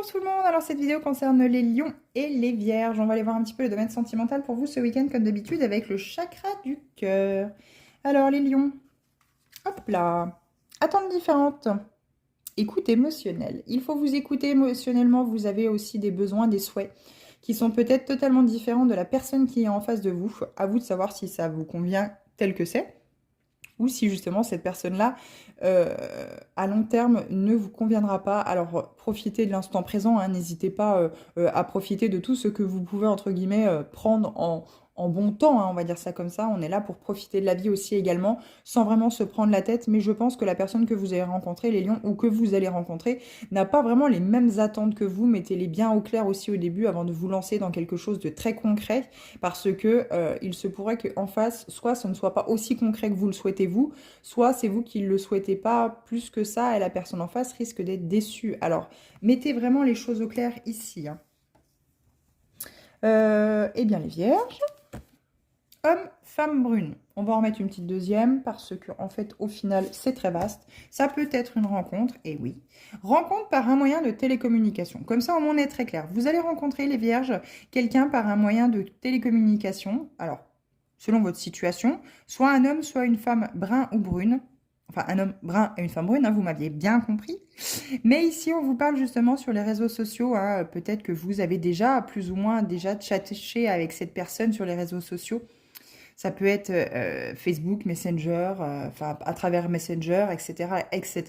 Bonjour tout le monde, alors cette vidéo concerne les lions et les vierges. On va aller voir un petit peu le domaine sentimental pour vous ce week-end comme d'habitude avec le chakra du cœur. Alors les lions, hop là, attentes différentes. Écoute émotionnelle. Il faut vous écouter émotionnellement, vous avez aussi des besoins, des souhaits qui sont peut-être totalement différents de la personne qui est en face de vous. À vous de savoir si ça vous convient tel que c'est. Ou si justement cette personne-là, à long terme, ne vous conviendra pas. Alors profitez de l'instant présent, hein, n'hésitez pas à profiter de tout ce que vous pouvez, entre guillemets, prendre en bon temps, hein, on va dire ça comme ça. On est là pour profiter de la vie aussi également, sans vraiment se prendre la tête. Mais je pense que la personne que vous avez rencontrée, les lions, ou que vous allez rencontrer, n'a pas vraiment les mêmes attentes que vous. Mettez-les bien au clair aussi au début avant de vous lancer dans quelque chose de très concret, parce que il se pourrait qu'en face, soit ce ne soit pas aussi concret que vous le souhaitez vous, soit c'est vous qui ne le souhaitez pas plus que ça et la personne en face risque d'être déçue. Alors, mettez vraiment les choses au clair ici, hein. Eh bien, les vierges, homme, femme brune. On va en mettre une petite deuxième parce que, en fait, au final, c'est très vaste. Ça peut être une rencontre, et oui. Rencontre par un moyen de télécommunication. Comme ça, au moins, on est très clair. Vous allez rencontrer, les vierges, quelqu'un par un moyen de télécommunication. Alors, selon votre situation, soit un homme, soit une femme brun ou brune. Enfin, un homme brun et une femme brune, hein, vous m'aviez bien compris. Mais ici, on vous parle justement sur les réseaux sociaux, hein. Peut-être que vous avez déjà, plus ou moins, déjà chatté avec cette personne sur les réseaux sociaux. Ça peut être Facebook, Messenger, enfin à travers Messenger, etc., etc.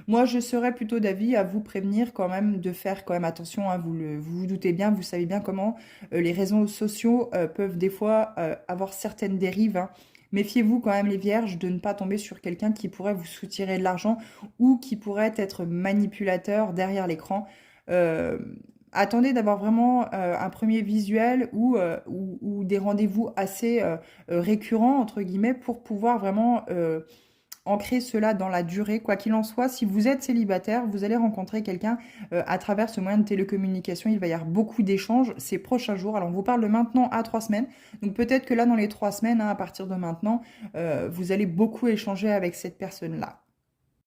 Moi, je serais plutôt d'avis à vous prévenir quand même de faire quand même attention, hein, vous vous doutez bien, vous savez bien comment les réseaux sociaux peuvent des fois avoir certaines dérives, hein. Méfiez-vous quand même les vierges de ne pas tomber sur quelqu'un qui pourrait vous soutirer de l'argent ou qui pourrait être manipulateur derrière l'écran. Euh, Attendez d'avoir vraiment un premier visuel ou des rendez-vous assez récurrents, entre guillemets, pour pouvoir vraiment ancrer cela dans la durée. Quoi qu'il en soit, si vous êtes célibataire, vous allez rencontrer quelqu'un à travers ce moyen de télécommunication. Il va y avoir beaucoup d'échanges ces prochains jours. Alors, on vous parle de maintenant à 3 semaines. Donc, peut-être que là, dans les 3 semaines, hein, à partir de maintenant, vous allez beaucoup échanger avec cette personne-là.